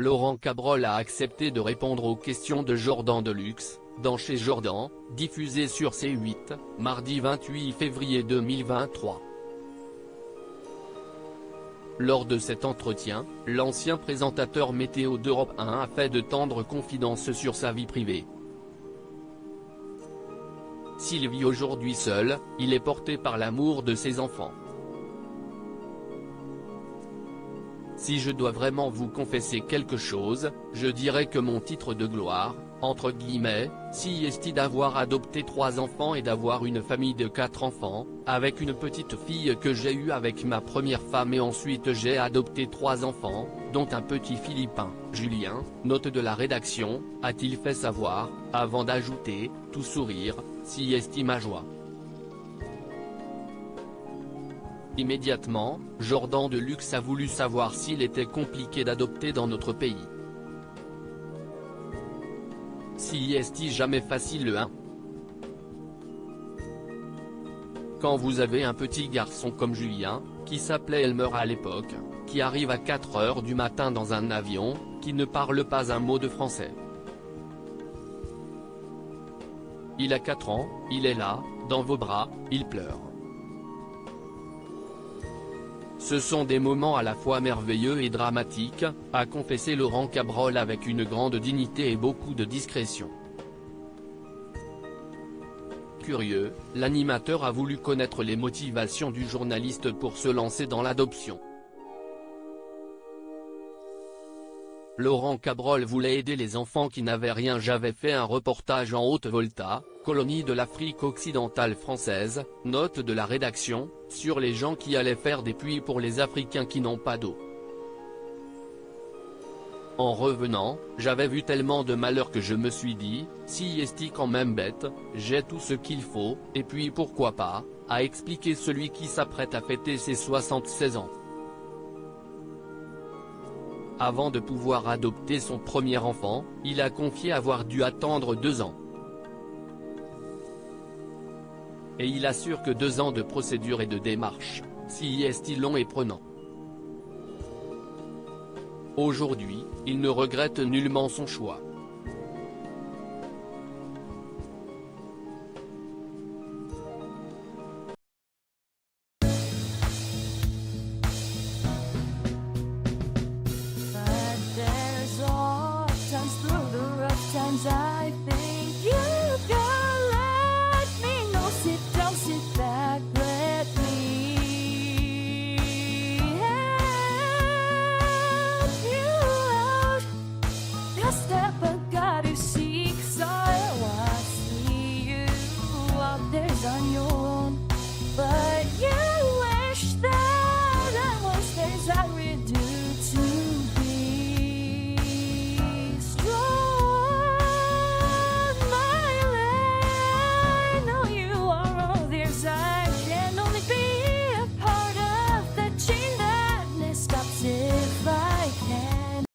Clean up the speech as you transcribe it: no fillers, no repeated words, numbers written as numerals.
Laurent Cabrol a accepté de répondre aux questions de Jordan Deluxe, dans Chez Jordan, diffusé sur C8, mardi 28 février 2023. Lors de cet entretien, l'ancien présentateur météo d'Europe 1 a fait de tendres confidences sur sa vie privée. S'il vit aujourd'hui seul, il est porté par l'amour de ses enfants. Si je dois vraiment vous confesser quelque chose, je dirais que mon titre de gloire, entre guillemets, si est d'avoir adopté 3 enfants et d'avoir une famille de 4 enfants, avec une petite fille que j'ai eue avec ma première femme et ensuite j'ai adopté 3 enfants, dont un petit Philippin, Julien, note de la rédaction, a-t-il fait savoir, avant d'ajouter, tout sourire, si est ma joie. Immédiatement, Jordan Deluxe a voulu savoir s'il était compliqué d'adopter dans notre pays. Si est jamais facile le 1. Quand vous avez un petit garçon comme Julien, qui s'appelait Elmer à l'époque, qui arrive à 4 heures du matin dans un avion, qui ne parle pas un mot de français. Il a 4 ans, il est là, dans vos bras, il pleure. Ce sont des moments à la fois merveilleux et dramatiques, a confessé Laurent Cabrol avec une grande dignité et beaucoup de discrétion. Curieux, l'animateur a voulu connaître les motivations du journaliste pour se lancer dans l'adoption. Laurent Cabrol voulait aider les enfants qui n'avaient rien. J'avais fait un reportage en Haute-Volta, colonie de l'Afrique occidentale française, note de la rédaction, sur les gens qui allaient faire des puits pour les Africains qui n'ont pas d'eau. En revenant, j'avais vu tellement de malheur que je me suis dit, si est quand même bête, j'ai tout ce qu'il faut, et puis pourquoi pas, a expliqué celui qui s'apprête à fêter ses 76 ans. Avant de pouvoir adopter son premier enfant, il a confié avoir dû attendre 2 ans. Et il assure que 2 ans de procédure et de démarche, si est long et prenant. Aujourd'hui, il ne regrette nullement son choix.